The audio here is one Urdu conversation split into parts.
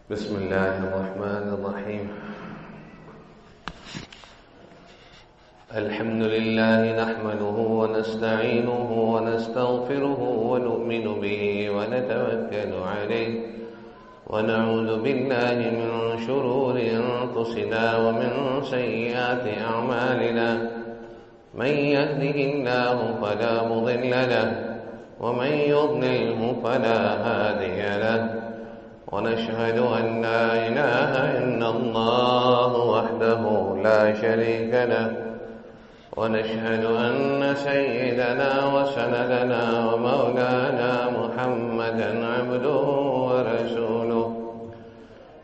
بسم الله الرحمن الرحيم. الحمد لله نحمده ونستعينه ونستغفره ونؤمن به ونتوكل عليه ونعوذ بالله من شرور أنفسنا ومن سيئات أعمالنا. من يهده الله فلا مضل له ومن يضلله فلا هادي له. ونشهد أن لا إله إلا الله وحده لا شريك له. ونشهد أن سيدنا وسندنا ومولانا محمدا عبده ورسوله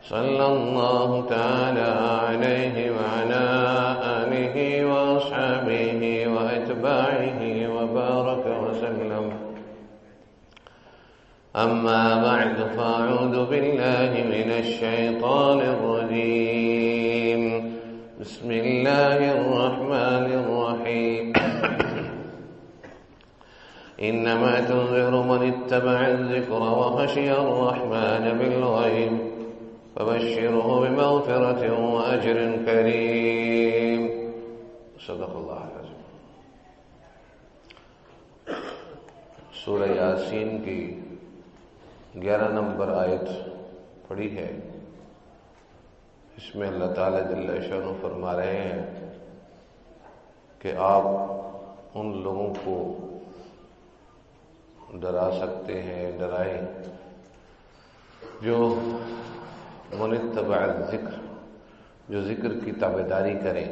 صلى الله تعالى عليه وعلى آله وأصحابه وأتباعه وبارك وسلم. أما بعد فأعوذ بالله من الشيطان الرجيم. بسم الله الرحمن الرحيم. إنما تنذر من اتبع الذكر وخشي الرحمن بالغيب فبشره بمغفرة وأجر كريم. صدق الله العظيم. سورہ یاسین کی 11 نمبر آیت پڑھی ہے. اس میں اللہ تعالیٰ جل شانہ فرما رہے ہیں کہ آپ ان لوگوں کو ڈرا سکتے ہیں، ڈرائیں جو من اتبع الذکر، جو ذکر کی تابعداری کریں،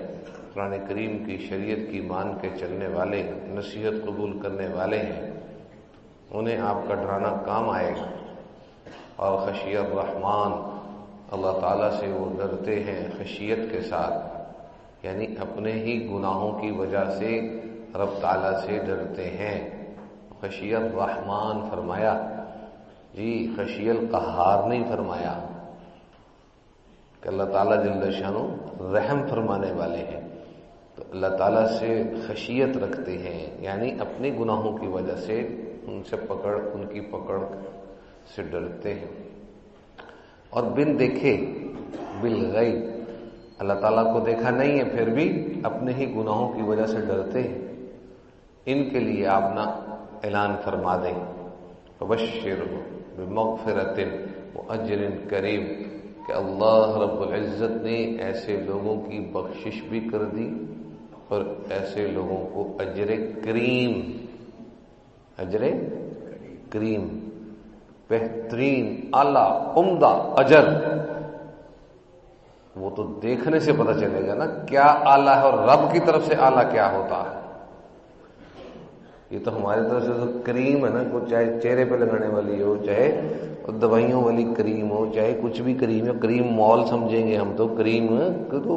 قرآن کریم کی شریعت کی مان کے چلنے والے، نصیحت قبول کرنے والے ہیں، انہیں آپ کا ڈرانا کام آئے گا. اور خشی الرحمن، اللہ تعالیٰ سے وہ ڈرتے ہیں خشیت کے ساتھ، یعنی اپنے ہی گناہوں کی وجہ سے رب تعالیٰ سے ڈرتے ہیں. خشی الرحمن فرمایا جی، خشی القہار نہیں فرمایا کہ اللہ تعالیٰ جل شانہ رحم فرمانے والے ہیں. تو اللہ تعالیٰ سے خشیت رکھتے ہیں، یعنی اپنے گناہوں کی وجہ سے ان کی پکڑ سے ڈرتے ہیں. اور بن دیکھے، بالغیب، اللہ تعالیٰ کو دیکھا نہیں ہے پھر بھی اپنے ہی گناہوں کی وجہ سے ڈرتے ہیں. ان کے لیے آپ نہ اعلان فرما دیں فبشرہ بمغفرۃ واجر کریم، کہ اللہ رب العزت نے ایسے لوگوں کی بخشش بھی کر دی اور ایسے لوگوں کو اجر کریم، اجر کریم، بہترین، اعلیٰ، عمدہ اجر. وہ تو دیکھنے سے پتہ چلے گا نا کیا اعلیٰ ہے، اور رب کی طرف سے اعلیٰ کیا ہوتا ہے. یہ تو ہماری طرف سے تو کریم ہے نا، کوئی چاہے چہرے پہ لگانے والی ہو، چاہے دوائیوں والی کریم ہو، چاہے کچھ بھی کریم ہے. کریم مال سمجھیں گے ہم تو، کریم تو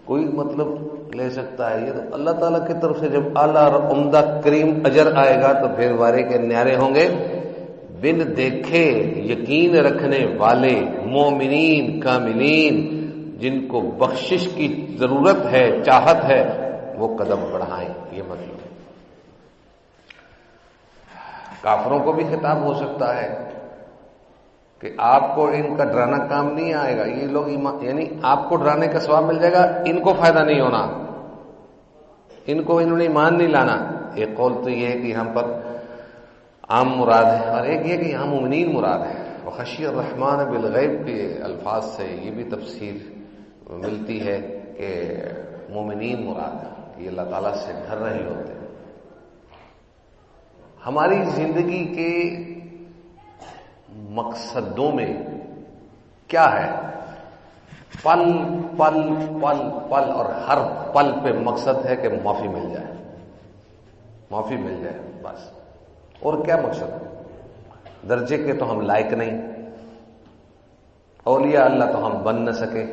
کوئی مطلب لے سکتا ہے. یہ تو اللہ تعالیٰ کی طرف سے جب اعلیٰ اور عمدہ کریم اجر آئے گا تو پھر وارے کے نیارے ہوں گے. بن دیکھے یقین رکھنے والے مومنین کاملین، جن کو بخشش کی ضرورت ہے، چاہت ہے، وہ قدم بڑھائیں. یہ مطلب کافروں کو بھی خطاب ہو سکتا ہے کہ آپ کو ان کا ڈرانا کام نہیں آئے گا. یہ لوگ یعنی آپ کو ڈرانے کا ثواب مل جائے گا، ان کو فائدہ نہیں ہونا، انہوں نے ایمان نہیں لانا. ایک قول تو یہ ہے کہ ہم پر عام مراد ہے، اور ایک یہ کہ یہاں مومنین مراد ہے. وخشی الرحمن بالغیب کے الفاظ سے یہ بھی تفسیر ملتی ہے کہ مومنین مراد ہے، یہ اللہ تعالیٰ سے ڈر رہے ہوتے ہیں. ہماری زندگی کے مقصدوں میں کیا ہے؟ پل پل پل پل، اور ہر پل پہ مقصد ہے کہ معافی مل جائے، معافی مل جائے بس. اور کیا مقصد؟ درجے کے تو ہم لائق نہیں، اولیاء اللہ تو ہم بن نہ سکے،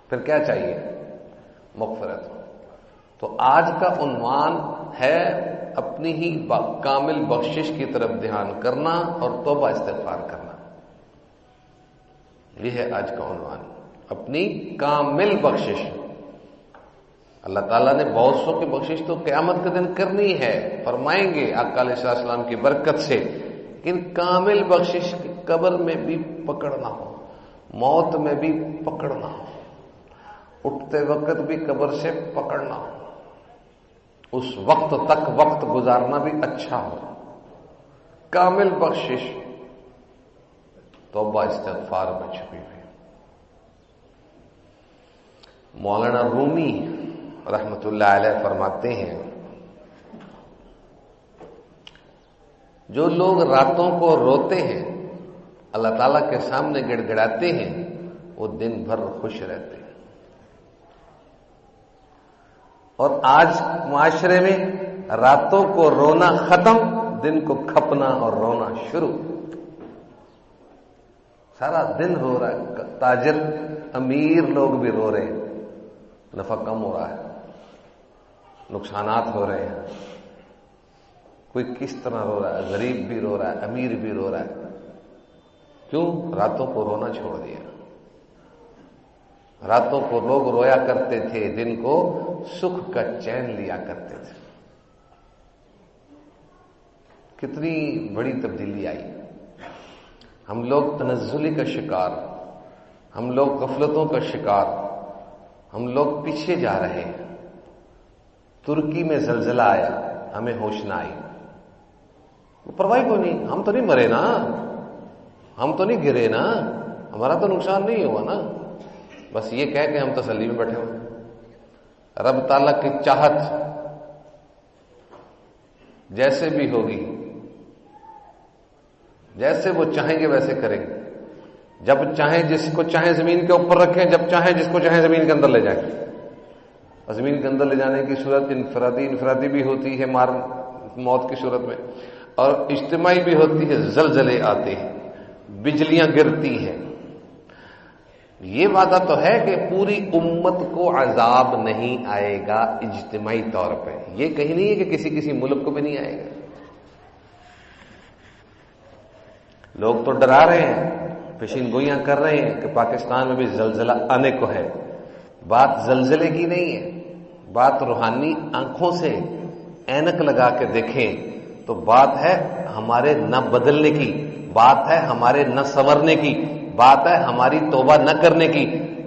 پھر کیا چاہیے؟ مغفرت. تو آج کا عنوان ہے اپنی ہی کامل بخشش کی طرف دھیان کرنا اور توبہ استغفار کرنا. یہ ہے آج کا عنوان، اپنی کامل بخشش. اللہ تعالیٰ نے بہت سو کی بخشش تو قیامت کے دن کرنی ہے، فرمائیں گے آقا علیہ السلام کی برکت سے، لیکن کامل بخشش قبر میں بھی پکڑ نہ ہو، موت میں بھی پکڑ نہ ہو، اٹھتے وقت بھی قبر سے پکڑنا ہو، اس وقت تک وقت گزارنا بھی اچھا ہو، کامل بخشش توبہ استغفار میں چھپی ہوئی۔ مولانا رومی رحمت اللہ علیہ فرماتے ہیں، جو لوگ راتوں کو روتے ہیں، اللہ تعالیٰ کے سامنے گڑ گڑاتے ہیں، وہ دن بھر خوش رہتے ہیں۔ اور آج معاشرے میں راتوں کو رونا ختم، دن کو کھپنا اور رونا شروع۔ سارا دن رو رہا ہے، تاجر امیر لوگ بھی رو رہے ہیں، نفع کم ہو رہا ہے، نقصانات ہو رہے ہیں۔ کوئی کس طرح رو رہا ہے، غریب بھی رو رہا ہے، امیر بھی رو رہا ہے۔ کیوں؟ راتوں کو رونا چھوڑ دیا۔ راتوں کو لوگ رویا کرتے تھے، دن کو سکھ کا چین لیا کرتے تھے۔ کتنی بڑی تبدیلی آئی۔ ہم لوگ تنزلی کا شکار، ہم لوگ غفلتوں کا شکار، ہم لوگ پیچھے جا رہے ہیں۔ ترکی میں زلزلہ آیا، ہمیں ہوش نہ آئی، پرواہ کو نہیں، ہم تو نہیں مرے نا، ہم تو نہیں گرے نا، ہمارا تو نقصان نہیں ہوا نا، بس یہ کہہ کے ہم تسلی میں بیٹھے ہوئے۔ رب تعالیٰ کی چاہت جیسے بھی ہوگی، جیسے وہ چاہیں گے ویسے کریں گے۔ جب چاہیں جس کو چاہیں زمین کے اوپر رکھیں، جب چاہیں جس کو چاہیں زمین کے اندر لے جائیں۔ اور زمین کے اندر لے جانے کی صورت انفرادی بھی ہوتی ہے، موت کی صورت میں، اور اجتماعی بھی ہوتی ہے، زلزلے آتے ہیں، بجلیاں گرتی ہیں۔ یہ وعدہ تو ہے کہ پوری امت کو عذاب نہیں آئے گا اجتماعی طور پہ، یہ کہیں نہیں ہے کہ کسی ملک کو بھی نہیں آئے گا۔ لوگ تو ڈرا رہے ہیں، پیشین گوئیاں کر رہے ہیں کہ پاکستان میں بھی زلزلہ آنے کو ہے۔ بات زلزلے کی نہیں ہے، بات روحانی آنکھوں سے اینک لگا کے دیکھیں تو بات ہے ہمارے نہ بدلنے کی، بات ہے ہمارے نہ سنورنے کی، بات ہے ہماری توبہ نہ کرنے کی،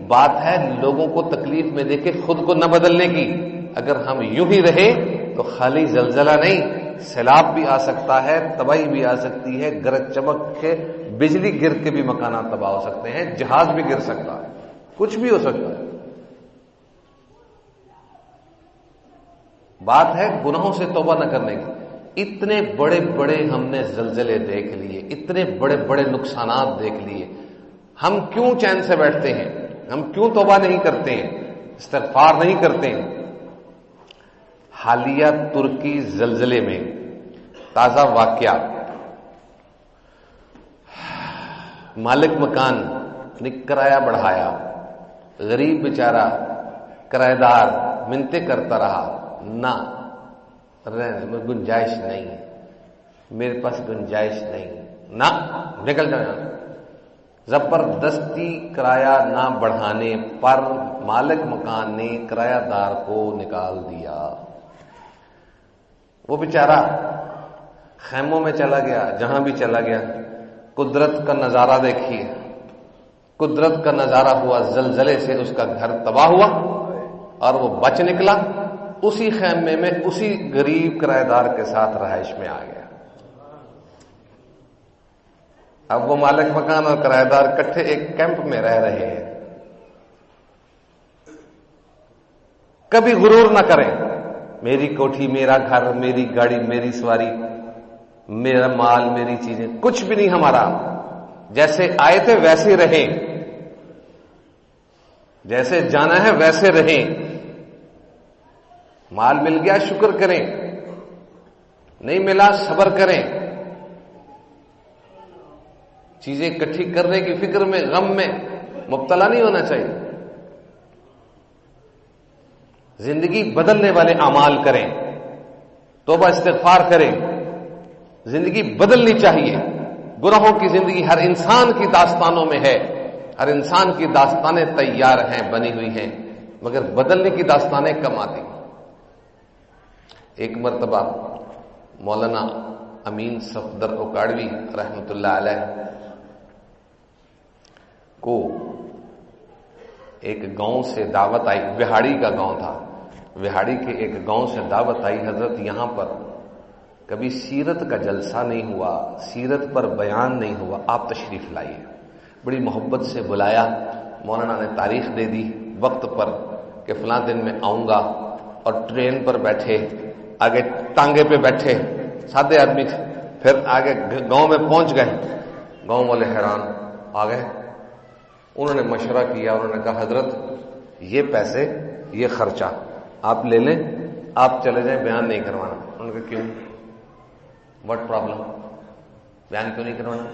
بات ہے لوگوں کو تکلیف میں دے کے خود کو نہ بدلنے کی۔ اگر ہم یوں ہی رہے تو خالی زلزلہ نہیں، سیلاب بھی آ سکتا ہے، تباہی بھی آ سکتی ہے، گرج چمک کے بجلی گر کے بھی مکانات تباہ ہو سکتے ہیں، جہاز بھی گر سکتا ہے، کچھ بھی ہو سکتا ہے۔ بات ہے گناہوں سے توبہ نہ کرنے کی۔ اتنے بڑے بڑے ہم نے زلزلے دیکھ لیے، اتنے بڑے بڑے نقصانات دیکھ لیے، ہم کیوں چین سے بیٹھتے ہیں؟ ہم کیوں توبہ نہیں کرتے ہیں، استغفار نہیں کرتے ہیں؟ حالیہ ترکی زلزلے میں تازہ واقعہ، مالک مکان نے کرایہ بڑھایا، غریب بیچارہ کرایہ دار منتیں کرتا رہا، نہ رہنے گنجائش نہیں، میرے پاس گنجائش نہیں، نہ نکل جاؤ یہاں۔ زبردستی کرایہ نہ بڑھانے پر مالک مکان نے کرایہ دار کو نکال دیا۔ وہ بیچارہ خیموں میں چلا گیا، جہاں بھی چلا گیا، قدرت کا نظارہ دیکھیے، قدرت کا نظارہ ہوا، زلزلے سے اس کا گھر تباہ ہوا اور وہ بچ نکلا، اسی خیمے میں اسی غریب کرایہ دار کے ساتھ رہائش میں آ گیا۔ اب وہ مالک مکان اور کرایہ دار اکٹھے ایک کیمپ میں رہ رہے ہیں۔ کبھی غرور نہ کریں، میری کوٹھی، میرا گھر، میری گاڑی، میری سواری، میرا مال، میری چیزیں، کچھ بھی نہیں ہمارا۔ جیسے آئے تھے ویسے رہیں، جیسے جانا ہے ویسے رہیں۔ مال مل گیا شکر کریں، نہیں ملا صبر کریں۔ چیزیں اکٹھی کرنے کی فکر میں، غم میں مبتلا نہیں ہونا چاہیے۔ زندگی بدلنے والے اعمال کریں، توبہ استغفار کریں، زندگی بدلنی چاہیے۔ گناہوں کی زندگی ہر انسان کی داستانوں میں ہے، ہر انسان کی داستانیں تیار ہیں، بنی ہوئی ہیں، مگر بدلنے کی داستانیں کم آتی۔ ایک مرتبہ مولانا امین صفدر اکاڑوی رحمت اللہ علیہ کو ایک گاؤں سے دعوت آئی، وہاڑی کا گاؤں تھا، وہاڑی کے ایک گاؤں سے دعوت آئی، حضرت یہاں پر کبھی سیرت کا جلسہ نہیں ہوا، سیرت پر بیان نہیں ہوا، آپ تشریف لائیے۔ بڑی محبت سے بلایا، مولانا نے تاریخ دے دی وقت پر کہ فلاں دن میں آؤں گا، اور ٹرین پر بیٹھے، آگے ٹانگے پہ بیٹھے، سادے آدمی تھے، پھر آگے گاؤں میں پہنچ گئے، گاؤں والے حیران آ گئے، انہوں نے مشورہ کیا، انہوں نے کہا حضرت یہ پیسے، یہ خرچہ آپ لے لیں، آپ چلے جائیں، بیان نہیں کروانا۔ انہوں نے کہا کیوں؟ What problem? بیان کیوں نہیں کروانا؟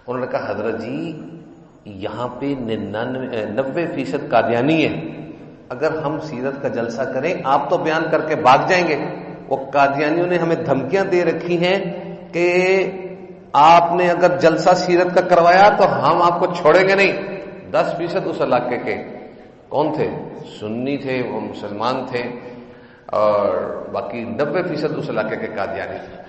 انہوں نے کہا حضرت جی یہاں پہ 90% قادیانی ہے، اگر ہم سیرت کا جلسہ کریں آپ تو بیان کر کے بھاگ جائیں گے، وہ قادیانیوں نے ہمیں دھمکیاں دے رکھی ہیں کہ آپ نے اگر جلسہ سیرت کا کروایا تو ہم آپ کو چھوڑیں گے نہیں۔ 10% اس علاقے کے کون تھے؟ سنی تھے، وہ مسلمان تھے، اور باقی 90% اس علاقے کے قادیانی تھے۔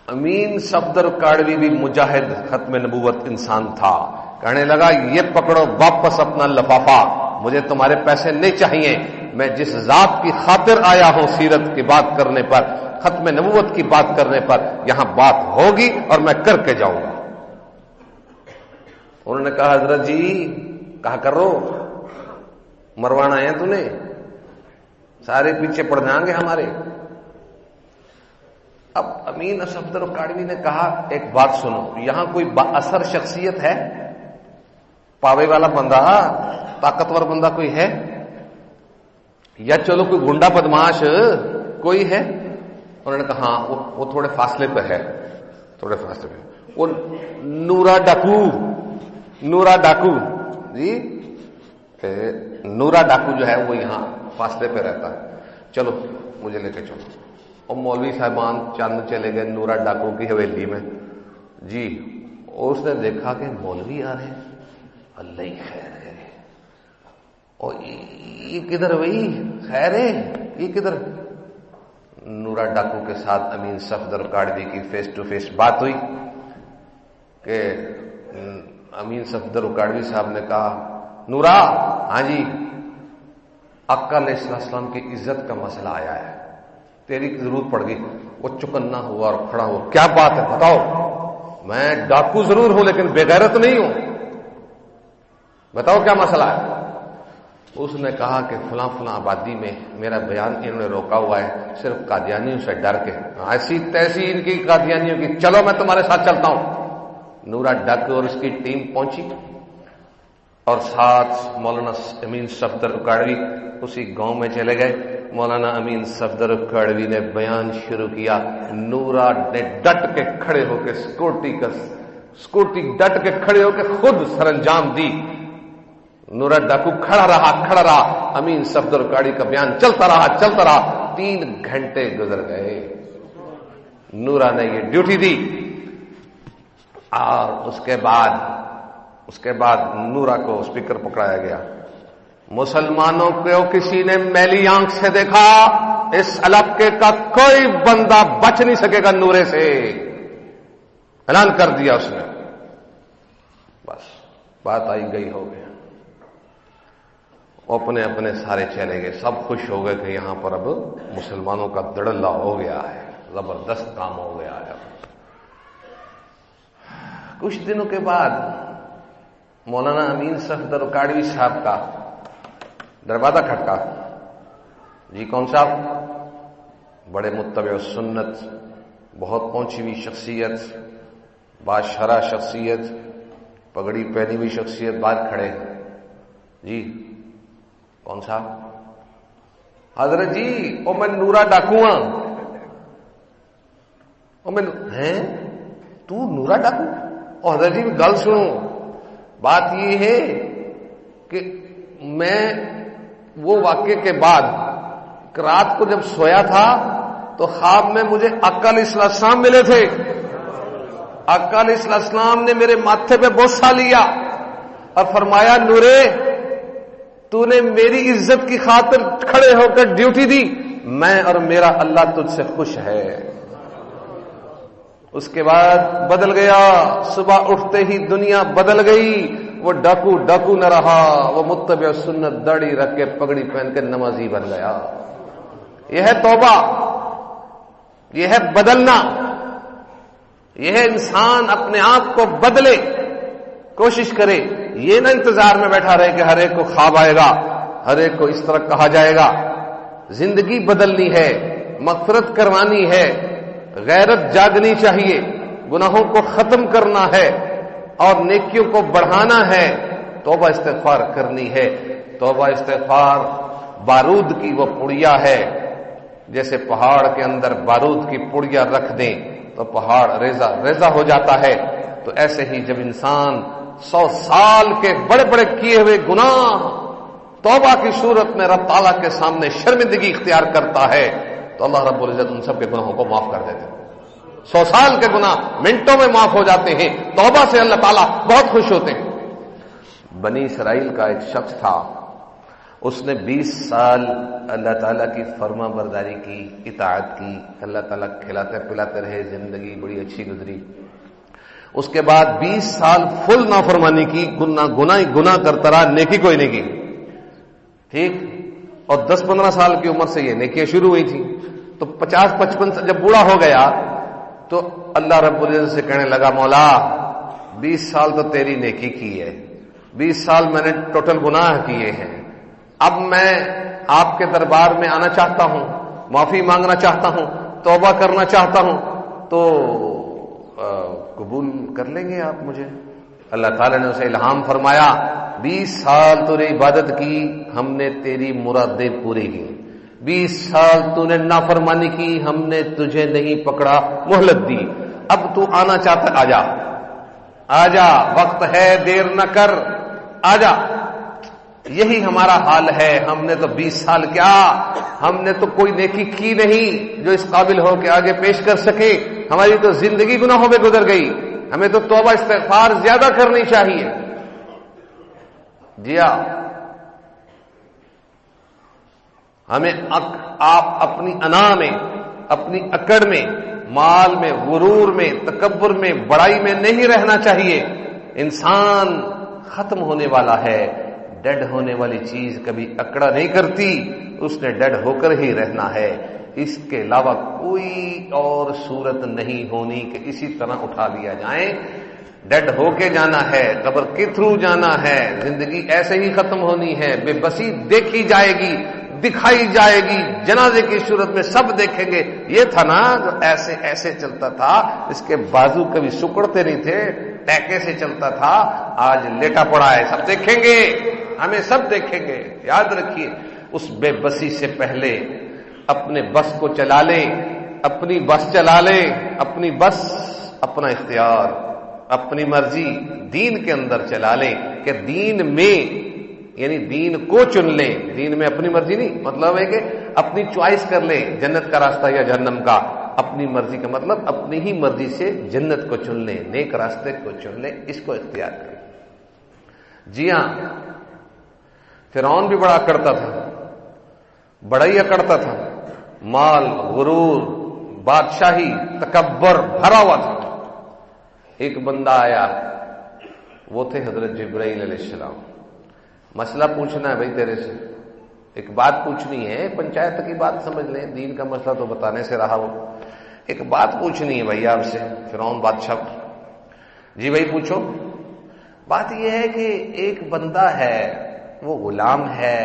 امین صفدر کاڑوی بھی مجاہد ختم نبوت انسان تھا، کہنے لگا یہ پکڑو واپس اپنا لفافہ، مجھے تمہارے پیسے نہیں چاہیے، میں جس ذات کی خاطر آیا ہوں سیرت کی بات کرنے پر، ختم نبوت کی بات کرنے پر، یہاں بات ہوگی اور میں کر کے جاؤں گا۔ انہوں نے کہا حضرت جی کہا کرو، مروانا ہے تو نے، سارے پیچھے پڑ جائیں گے ہمارے۔ اب امین صفدر کاڑوی نے کہا ایک بات سنو، یہاں کوئی با اثر شخصیت ہے؟ پاوے والا بندہ، طاقتور بندہ کوئی ہے؟ یا چلو کوئی گنڈا بدماش کوئی ہے؟ انہوں نے کہا ہاں وہ تھوڑے فاصلے پہ ہے، تھوڑے فاصلے پہ، وہ نورا ڈاکو جی، نورا ڈاکو جو ہے وہ یہاں فاصلے پہ رہتا ہے، چلو مجھے لے کے چلو۔ اور مولوی صاحبان چند چلے گئے نورا ڈاکو کی حویلی میں جی، اور اس نے دیکھا کہ مولوی آ رہے ہیں، اللہ ہی خیر ہے، اور یہ کدھر بھائی خیر ہے، یہ کدھر؟ نورا ڈاکو کے ساتھ امین صفدر کاڑوی کی فیس ٹو فیس بات ہوئی کہ امین صفدر کاڑوی صاحب نے کہا نورا، ہاں جی آقا علیہ السلام کی عزت کا مسئلہ آیا ہے، تیری ضرورت پڑ گئی۔ وہ چکنا ہوا اور کھڑا ہوا، کیا بات ہے بتاؤ؟ میں ڈاکو ضرور ہوں لیکن بے غیرت نہیں ہوں، بتاؤ کیا مسئلہ ہے؟ اس نے کہا کہ فلاں فلاں آبادی میں میرا بیان انہوں نے روکا ہوا ہے صرف قادیانیوں سے ڈر کے، ایسی تیسی ان کی قادیانیوں کی، چلو میں تمہارے ساتھ چلتا ہوں۔ نورا ڈاکو اور اس کی ٹیم پہنچی اور ساتھ مولانا امین صفدر کاڑوی اسی گاؤں میں چلے گئے۔ مولانا امین صفدر کاڑوی نے بیان شروع کیا، نورا نے ڈٹ کے کھڑے ہو کے سکورٹی ڈٹ کے کھڑے ہو کے خود سر انجام دی۔ نورا ڈاکو کھڑا رہا، امین صفدر کاڑوی کا بیان چلتا رہا۔ 3 گھنٹے گزر گئے، نورا نے یہ ڈیوٹی دی، اور اس کے بعد نورا کو اسپیکر پکڑایا گیا۔ مسلمانوں کو کسی نے میلی آنکھ سے دیکھا، اس علاقے کا کوئی بندہ بچ نہیں سکے گا نورے سے، اعلان کر دیا اس نے۔ بس بات آئی گئی ہو گیا، اپنے اپنے سارے چلے گئے، سب خوش ہو گئے کہ یہاں پر اب مسلمانوں کا دڑلہ ہو گیا ہے، زبردست کام ہو گیا ہے۔ کچھ دنوں کے بعد مولانا امین صفدر کاڑوی صاحب کا دروازہ کھٹکا، جی کون صاحب؟ بڑے متبع سنت، بہت پہنچی ہوئی شخصیت، باشرح شخصیت، پگڑی پہنی ہوئی شخصیت، باہر کھڑے، جی کون صاحب؟ حضرت جی او میں نورا ڈاکو ہاں۔ ہیں تو نورا ڈاکو؟ اور حضرت جی گل سنو، بات یہ ہے کہ میں وہ واقعے کے بعد رات کو جب سویا تھا تو خواب میں مجھے آقا علیہ السلام ملے تھے، آقا علیہ السلام نے میرے ماتھے پہ بوسہ لیا اور فرمایا نورے تو نے میری عزت کی خاطر کھڑے ہو کر ڈیوٹی دی، میں اور میرا اللہ تجھ سے خوش ہے۔ اس کے بعد بدل گیا، صبح اٹھتے ہی دنیا بدل گئی، وہ ڈاکو نہ رہا، وہ متبع سنت، داڑھی رکھ کے پگڑی پہن کے نمازی بن گیا۔ یہ ہے توبہ، یہ ہے بدلنا، یہ ہے انسان اپنے آپ کو بدلے، کوشش کرے، یہ نہ انتظار میں بیٹھا رہے کہ ہر ایک کو خواب آئے گا، ہر ایک کو اس طرح کہا جائے گا۔ زندگی بدلنی ہے، مغفرت کروانی ہے، غیرت جاگنی چاہیے، گناہوں کو ختم کرنا ہے اور نیکیوں کو بڑھانا ہے، توبہ استغفار کرنی ہے۔ توبہ استغفار بارود کی وہ پڑیا ہے، جیسے پہاڑ کے اندر بارود کی پڑیا رکھ دیں تو پہاڑ ریزہ ہو جاتا ہے، تو ایسے ہی جب انسان 100 سال کے بڑے بڑے کیے ہوئے گناہ توبہ کی صورت میں رب تعالیٰ کے سامنے شرمندگی اختیار کرتا ہے تو اللہ رب العزت ان سب کے گناہوں کو معاف کر دیتے ہیں۔ 100 سال کے گناہ منٹوں میں معاف ہو جاتے ہیں، توبہ سے اللہ تعالیٰ بہت خوش ہوتے ہیں۔ بنی اسرائیل کا ایک شخص تھا، اس نے 20 سال اللہ تعالیٰ کی فرما برداری کی، اطاعت کی، اللہ تعالیٰ کھلاتے پلاتے رہے، زندگی بڑی اچھی گزری۔ اس کے بعد 20 سال فل نافرمانی کی، گناہ کرتا رہا، نیکی کوئی نہیں کی، ٹھیک، اور 10-15 سال کی عمر سے یہ نیکیاں شروع ہوئی تھی، تو 50-55 سے جب بوڑھا ہو گیا تو اللہ رب العزت سے کہنے لگا، مولا 20 سال تو تیری نیکی کی ہے، 20 سال میں نے ٹوٹل گناہ کیے ہیں، اب میں آپ کے دربار میں آنا چاہتا ہوں، معافی مانگنا چاہتا ہوں، توبہ کرنا چاہتا ہوں، تو قبول کر لیں گے آپ مجھے؟ اللہ تعالیٰ نے اسے الہام فرمایا، 20 سال تو نے عبادت کی، ہم نے تیری مرادیں پوری کی، 20 سال تو نے نافرمانی کی، ہم نے تجھے نہیں پکڑا، مہلت دی، اب تو آنا چاہتا آجا، وقت ہے، دیر نہ کر، آجا۔ یہی ہمارا حال ہے، ہم نے تو 20 سال کیا، ہم نے تو کوئی نیکی کی نہیں جو اس قابل ہو کہ آگے پیش کر سکے، ہماری تو زندگی گناہوں میں گزر گئی، ہمیں تو توبہ استغفار زیادہ کرنی چاہیے۔ جی ہاں، ہمیں آپ اپنی انا میں، اپنی اکڑ میں، مال میں، غرور میں، تکبر میں، بڑائی میں نہیں رہنا چاہیے۔ انسان ختم ہونے والا ہے، ڈیڈ ہونے والی چیز کبھی اکڑا نہیں کرتی، اس نے ڈیڈ ہو کر ہی رہنا ہے، اس کے علاوہ کوئی اور صورت نہیں ہونی کہ اسی طرح اٹھا لیا جائے، ڈیڈ ہو کے جانا ہے، قبر کے تھرو جانا ہے، زندگی ایسے ہی ختم ہونی ہے، بے بسی دیکھی جائے گی، دکھائی جائے گی، جنازے کی صورت میں سب دیکھیں گے، یہ تھا نا جو ایسے ایسے چلتا تھا، اس کے بازو کبھی سکڑتے نہیں تھے، ٹیکے سے چلتا تھا، آج لیٹا پڑا ہے، سب دیکھیں گے، ہمیں سب دیکھیں گے۔ یاد رکھیے، اس بے بسی سے پہلے اپنے بس کو چلا لیں، اپنی بس چلا لیں، اپنی بس، اپنا اختیار، اپنی مرضی دین کے اندر چلا لیں، کہ دین میں یعنی دین کو چن لیں، دین میں اپنی مرضی نہیں، مطلب ہے کہ اپنی چوائس کر لیں، جنت کا راستہ یا جہنم کا، اپنی مرضی کا مطلب اپنی ہی مرضی سے جنت کو چن لیں، نیک راستے کو چن لیں، اس کو اختیار کریں۔ جی ہاں، فرعون بھی بڑا اکڑتا تھا، بڑا ہی اکڑتا تھا، مال، غرور، بادشاہی، تکبر بھرا ہوا تھا۔ ایک بندہ آیا، وہ تھے حضرت جبرائیل علیہ السلام، مسئلہ پوچھنا ہے بھائی تیرے سے، ایک بات پوچھنی ہے، پنچایت کی بات سمجھ لیں، دین کا مسئلہ تو بتانے سے رہا، وہ ایک بات پوچھنی ہے بھائی آپ سے۔ فرعون بادشاہ، جی بھائی پوچھو۔ بات یہ ہے کہ ایک بندہ ہے، وہ غلام ہے،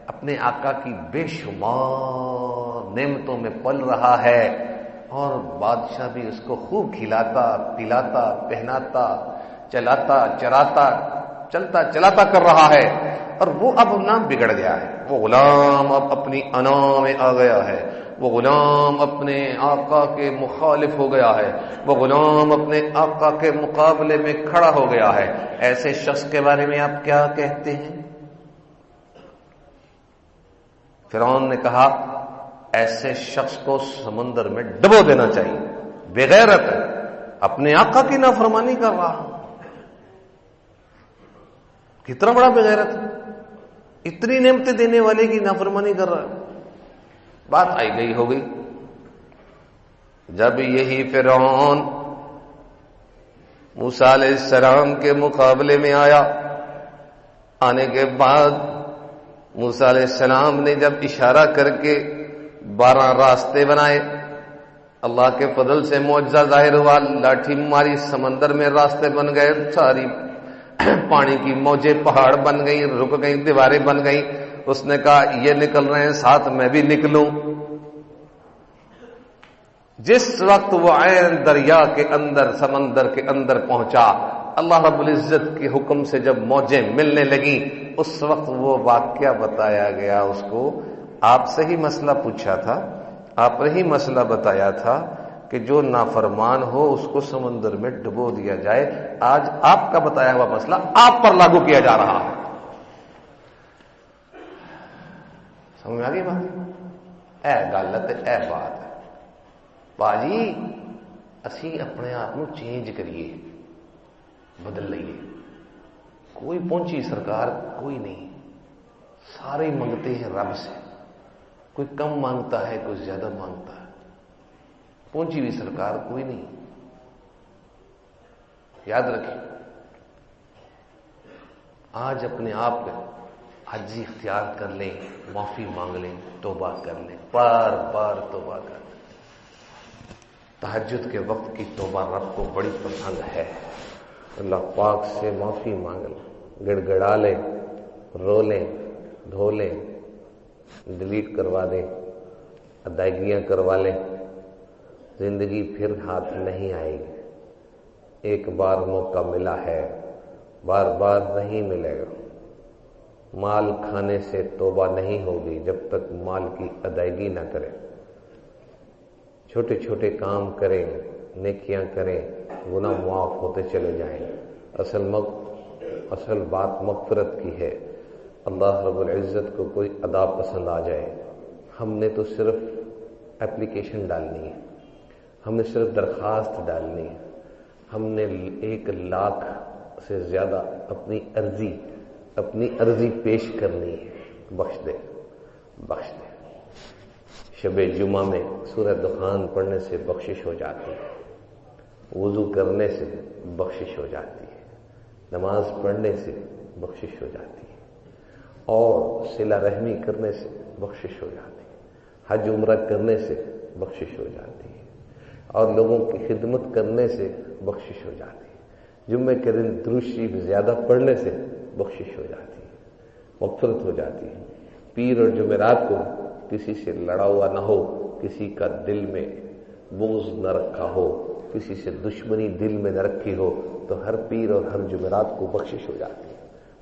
اپنے آقا کی بے شمار نعمتوں میں پل رہا ہے، اور بادشاہ بھی اس کو خوب کھلاتا پلاتا پہناتا چلاتا چراتا چلتا چلاتا کر رہا ہے، اور وہ اب نہ بگڑ گیا ہے، وہ غلام اب اپنی انا میں آ گیا ہے، وہ غلام اپنے آقا کے مخالف ہو گیا ہے، وہ غلام اپنے آقا کے مقابلے میں کھڑا ہو گیا ہے۔ ایسے شخص کے بارے میں آپ کیا کہتے ہیں؟ فرعون نے کہا، ایسے شخص کو سمندر میں ڈبو دینا چاہیے، بغیرت ہے، اپنے آقا کی نافرمانی کر رہا، کتنا بڑا بغیرت ہے، اتنی نعمتیں دینے والے کی نافرمانی کر رہا ہے۔ بات آئی گئی ہو گئی، جب یہی فرعون موسیٰ علیہ السلام کے مقابلے میں آیا. آنے کے بعد موسیٰ علیہ السلام نے جب اشارہ کر کے 12 راستے بنائے، اللہ کے فضل سے معجزہ ظاہر ہوا، لاٹھی ماری، سمندر میں راستے بن گئے، ساری پانی کی موجیں پہاڑ بن گئی، رک گئی، دیواریں بن گئی. اس نے کہا یہ نکل رہے ہیں ساتھ میں بھی نکلوں. جس وقت وہ عین دریا کے اندر، سمندر کے اندر پہنچا، اللہ رب العزت کے حکم سے جب موجیں ملنے لگیں، اس وقت وہ واقعہ بتایا گیا اس کو. آپ سے ہی مسئلہ پوچھا تھا، آپ نے ہی مسئلہ بتایا تھا کہ جو نافرمان ہو اس کو سمندر میں ڈبو دیا جائے. آج آپ کا بتایا ہوا مسئلہ آپ پر لاگو کیا جا رہا ہے. سمجھ میں آ گئی بات؟ اے غلط اے بات ہے باجی. اسی اپنے آپ کو چینج کریے، بدل لئیے. کوئی پہنچی سرکار کوئی نہیں، سارے منگتے ہیں رب سے. کوئی کم مانگتا ہے، کوئی زیادہ مانگتا ہے. پہنچی ہوئی سرکار کوئی نہیں. یاد رکھیں، آج اپنے آپ پہ حجی اختیار کر لیں، معافی مانگ لیں، توبہ کر لیں، بار بار توبہ کر لیں. تہجد کے وقت کی توبہ رب کو بڑی پسند ہے. اللہ پاک سے معافی مانگ لیں، گڑ گڑا لیں، رو لیں، دھو لیں، ڈیلیٹ کروا دیں، ادائیگیاں کروا لیں. زندگی پھر ہاتھ نہیں آئے گی. ایک بار موقع ملا ہے، بار بار نہیں ملے گا. مال کھانے سے توبہ نہیں ہوگی جب تک مال کی ادائیگی نہ کریں. چھوٹے چھوٹے کام کریں، نیکیاں کریں، گناہ معاف ہوتے چلے جائیں. اصل بات مغفرت کی ہے. اللہ رب العزت کو کوئی ادا پسند آ جائے، ہم نے تو صرف اپلیکیشن ڈالنی ہے، ہم نے صرف درخواست ڈالنی ہے. ہم نے 1,00,000 سے زیادہ اپنی عرضی پیش کرنی ہے. بخش دے، بخش دے. شب جمعہ میں سورہ دخان پڑھنے سے بخشش ہو جاتی ہے، وضو کرنے سے بخشش ہو جاتی ہے، نماز پڑھنے سے بخشش ہو جاتی ہے، اور صلہ رحمی کرنے سے بخشش ہو جاتی ہے، حج عمرہ کرنے سے بخشش ہو جاتی ہے، اور لوگوں کی خدمت کرنے سے بخشش ہو جاتی ہے. جمعے کے دن درود شریف زیادہ پڑھنے سے بخشش ہو جاتی ہے، مغفرت ہو جاتی ہے. پیر اور جمعرات کو کسی سے لڑا ہوا نہ ہو، کسی کا دل میں بغض نہ رکھا ہو، کسی سے دشمنی دل میں نہ رکھی ہو، تو ہر پیر اور ہر جمعرات کو بخشش ہو جاتی ہے،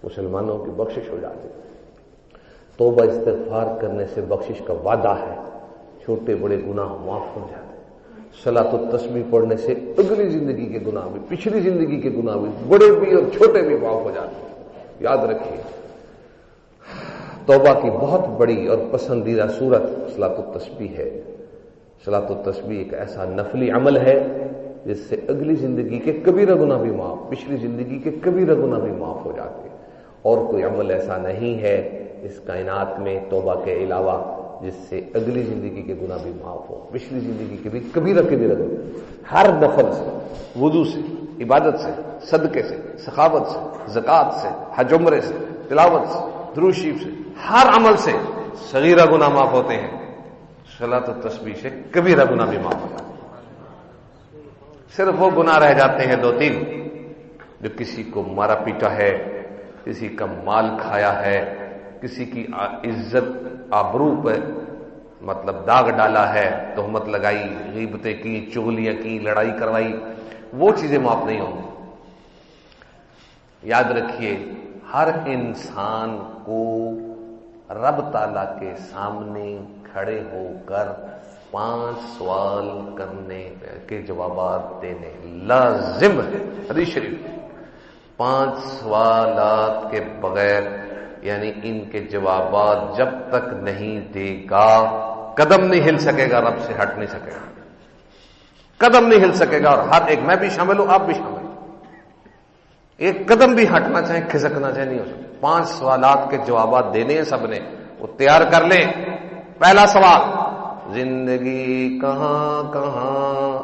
مسلمانوں کی بخشش ہو جاتی ہے. توبہ استغفار کرنے سے بخشش کا وعدہ ہے، چھوٹے بڑے گناہ معاف ہو جاتے ہیں. صلاۃ التسبیح پڑھنے سے اگلی زندگی کے گناہ بھی، پچھلی زندگی کے گناہ بھی، بڑے بھی اور چھوٹے بھی معاف ہو جاتے ہیں. یاد رکھیے، توبہ کی بہت بڑی اور پسندیدہ صورت صلاۃ التسبیح ہے. صلاۃ التسبیح ایک ایسا نفلی عمل ہے جس سے اگلی زندگی کے کبیرہ گناہ بھی معاف، پچھلی زندگی کے کبیرہ گناہ بھی معاف ہو جاتے ہیں. اور کوئی عمل ایسا نہیں ہے اس کائنات میں توبہ کے علاوہ جس سے اگلی زندگی کے گناہ بھی معاف ہو، پچھلی زندگی کے بھی کبیرہ گناہ. ہر نفل سے، وضو سے، عبادت سے، صدقے سے، سخاوت سے، زکوٰۃ سے، حج عمرے سے، تلاوت سے، درود شریف سے، ہر عمل سے صغیرہ گناہ معاف ہوتے ہیں. صلاۃ التسبیح سے کبیرہ گناہ بھی معاف ہوتا ہے. صرف وہ گناہ رہ جاتے ہیں 2-3 جو کسی کو مارا پیٹا ہے، کسی کا مال کھایا ہے، کسی کی عزت آبرو پہ مطلب داغ ڈالا ہے، تہمت لگائی، غیبتیں کی، چغلیاں کی، لڑائی کروائی، وہ چیزیں معاف نہیں ہوں. یاد رکھیے، ہر انسان کو رب تعالیٰ کے سامنے کھڑے ہو کر 5 سوال کرنے کے جوابات دینے لازم ہے. حدیث شریف 5 سوالات کے بغیر، یعنی ان کے جوابات جب تک نہیں دے گا قدم نہیں ہل سکے گا، رب سے ہٹ نہیں سکے گا، قدم نہیں ہل سکے گا. اور ہر ایک، میں بھی شامل ہوں، آپ بھی شامل ہوں، ایک قدم بھی ہٹنا چاہیں، کھسکنا چاہیں، نہیں ہو سکتا. 5 سوالات کے جوابات دینے ہیں سب نے، وہ تیار کر لیں. پہلا سوال، زندگی کہاں کہاں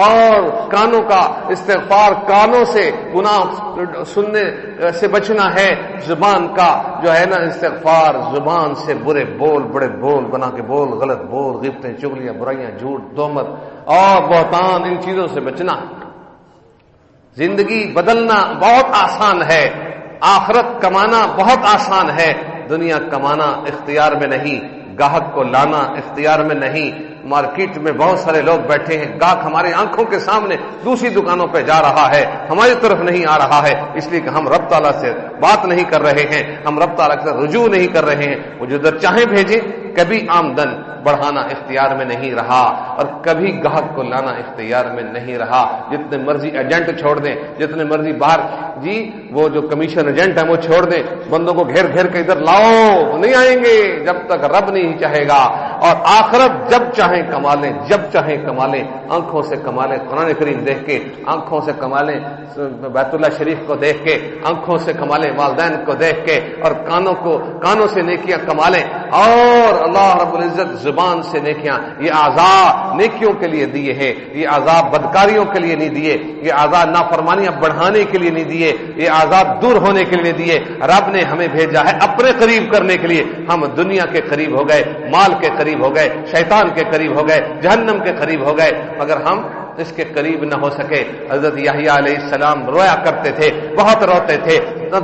اور کانوں کا استغفار، کانوں سے گناہ سننے سے بچنا ہے، زبان کا جو ہے نا استغفار، زبان سے برے بول، بڑے بول بنا کے بول، غلط بول، غیبتیں، چغلیاں، برائیاں، جھوٹ، تہمت اور بہتان، ان چیزوں سے بچنا۔ زندگی بدلنا بہت آسان ہے، آخرت کمانا بہت آسان ہے، دنیا کمانا اختیار میں نہیں، گاہک کو لانا اختیار میں نہیں۔ مارکیٹ میں بہت سارے لوگ بیٹھے ہیں، گاہک ہماری آنکھوں کے سامنے دوسری دکانوں پہ جا رہا ہے، ہماری طرف نہیں آ رہا ہے، اس لیے کہ ہم رب تعالیٰ سے بات نہیں کر رہے ہیں، ہم رب تعالیٰ سے رجوع نہیں کر رہے ہیں۔ وہ جدھر چاہیں بھیجیں، کبھی آمدن بڑھانا اختیار میں نہیں رہا اور کبھی گاہک کو لانا اختیار میں نہیں رہا۔ جتنے مرضی ایجنٹ چھوڑ دیں، جتنے مرضی باہر جی وہ جو کمیشن ایجنٹ ہیں وہ چھوڑ دیں، بندوں کو گھیر گھیر کے ادھر لاؤ، وہ نہیں آئیں گے جب تک رب نہیں چاہے گا۔ اور آخرت جب چاہیں کما لیں، جب چاہیں کما لیں، آنکھوں سے کما لیں، قرآن کریم دیکھ کے آنکھوں سے کما لیں، بیت اللہ شریف کو دیکھ کے آنکھوں سے کما لیں، والدین کو دیکھ کے، اور کانوں سے نیکیاں کما لیں، اور اللہ رب العزت زبان سے نیکیاں۔ یہ اعضاء نیکیوں کے لیے دیے ہیں، یہ اعضاء بدکاریوں کے لیے نہیں دیے، یہ اعضاء نافرمانیاں بڑھانے کے لیے نہیں دیے، یہ اعضاء دور ہونے کے لیے دیے۔ رب نے ہمیں بھیجا ہے اپنے قریب کرنے کے لیے۔ ہم دنیا کے قریب ہو گئے، مال کے قریب ہو گئے، شیطان کے قریب ہو گئے، جہنم کے قریب ہو گئے، مگر ہم اس کے قریب نہ ہو سکے۔ حضرت یحییٰ علیہ السلام رویا کرتے تھے، بہت روتے تھے،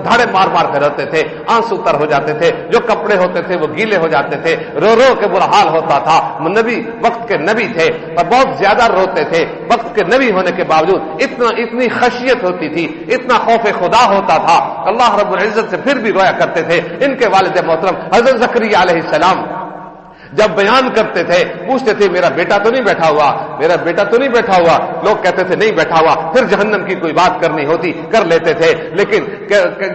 دھاڑے مار مار کر روتے تھے، آنسو تر ہو جاتے تھے، جو کپڑے ہوتے تھے وہ گیلے ہو جاتے تھے، رو رو کے برا حال ہوتا تھا۔ نبی، وقت کے نبی تھے اور بہت زیادہ روتے تھے، وقت کے نبی ہونے کے باوجود اتنی خشیت ہوتی تھی، اتنا خوف خدا ہوتا تھا، اللہ رب العزت سے پھر بھی رویا کرتے تھے۔ ان کے والد محترم حضرت زکریا علیہ السلام جب بیان کرتے تھے پوچھتے تھے میرا بیٹا تو نہیں بیٹھا ہوا، میرا بیٹا تو نہیں بیٹھا ہوا، لوگ کہتے تھے نہیں بیٹھا ہوا، پھر جہنم کی کوئی بات کرنی ہوتی کر لیتے تھے، لیکن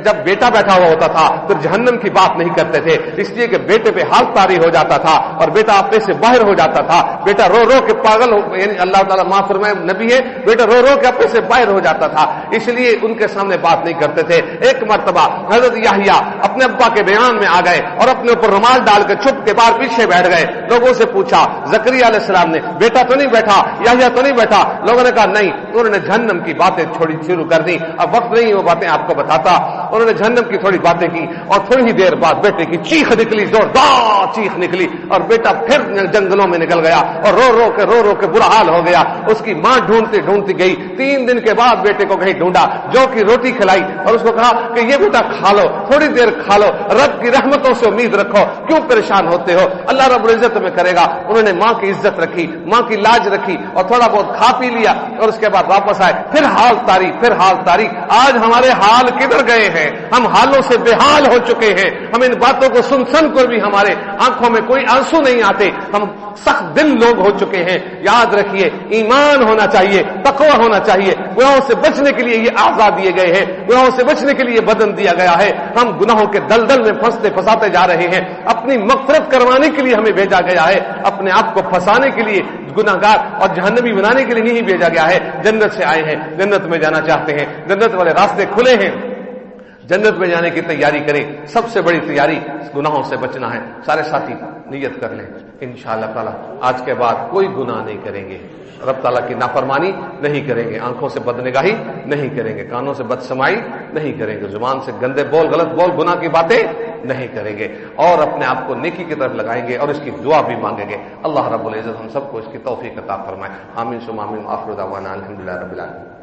جب بیٹا بیٹھا ہوا ہوتا تھا پھر جہنم کی بات نہیں کرتے تھے، اس لیے کہ بیٹے پہ حال طاری ہو جاتا تھا اور بیٹا اپنے سے باہر ہو جاتا تھا، بیٹا رو رو کے پاگل ہو، یعنی اللہ تعالیٰ معاف فرمائے نبی ہے، بیٹا رو رو کے اپنے سے باہر ہو جاتا تھا، اس لیے ان کے سامنے بات نہیں کرتے تھے۔ ایک مرتبہ حضرت یحییٰ اپنے ابا کے بیان میں آ گئے اور اپنے اوپر رومال ڈال کے چھپ کے باہر پیچھے بیٹھ گئے۔ لوگوں سے پوچھا زکریا علیہ السلام نے بیٹا تو نہیں بیٹھا، یحییٰ تو نہیں بیٹھا؟ لوگوں نے کہا نہیں۔ انہوں نے جہنم کی باتیں تھوڑی شروع کر دی، اب وقت نہیں وہ باتیں آپ کو بتاتا۔ انہوں نے جہنم کی تھوڑی باتیں کی اور تھوڑی ہی دیر بعد بیٹے کی چیخ نکلی، زوردار چیخ نکلی، اور بیٹا پھر جنگلوں میں نکل گیا اور رو رو کے برا حال ہو گیا۔ اس کی ماں ڈھونڈتی گئی، 3 دن کے بعد بیٹے کو کہیں ڈھونڈا، جو کی روٹی کھلائی اور اس کو کہا کہ یہ بیٹا کھا لو، تھوڑی دیر کھا لو، رب کی رحمتوں سے امید رکھو، کیوں پریشان ہوتے ہو، اللہ رب العزت میں کرے گا۔ انہوں نے ماں کی عزت رکھی، ماں کی لاج رکھی اور تھوڑا بہت کھا پی لیا اور اس کے بعد واپس آئے، پھر حال تاری۔ آج ہمارے حال کدھر گئے ہیں؟ ہم حالوں سے بے حال ہو چکے ہیں، ہم ان باتوں کو سن کر بھی ہمارے آنکھوں میں کوئی آنسو نہیں آتے، ہم سخت دل لوگ ہو چکے ہیں۔ یاد رکھیے ایمان ہونا چاہیے، تقوی ہونا چاہیے، گناہوں سے بچنے کے لیے یہ اعضاء دیے گئے ہیں، گناہوں سے بچنے کے لیے بدن دیا گیا ہے۔ ہم گناہوں کے دلدل میں پھنساتے جا رہے ہیں، اپنی مغفرت کروانے کے لیے ہمیں بھیجا گیا ہے، اپنے آپ کو پھنسانے کے لیے، گناہگار اور جہنمی بنانے کے لیے نہیں بھیجا گیا ہے۔ جنت سے آئے ہیں، جنت میں جانا چاہتے ہیں، جنت والے راستے کھلے ہیں، جنت میں جانے کی تیاری کریں۔ سب سے بڑی تیاری گناہوں سے بچنا ہے۔ سارے ساتھی نیت کر لیں انشاءاللہ تعالی آج کے بعد کوئی گناہ نہیں کریں گے، رب تعالیٰ کی نافرمانی نہیں کریں گے، آنکھوں سے بدنگاہی نہیں کریں گے، کانوں سے بدسمائی نہیں کریں گے، زبان سے گندے بول، غلط بول، گناہ کی باتیں نہیں کریں گے، اور اپنے آپ کو نیکی کی طرف لگائیں گے اور اس کی دعا بھی مانگیں گے۔ اللہ رب العزت ہم سب کو اس کی توفیق عطا فرمائے، آمین ثم آمین، آخر دعوانا الحمدللہ رب العالمین۔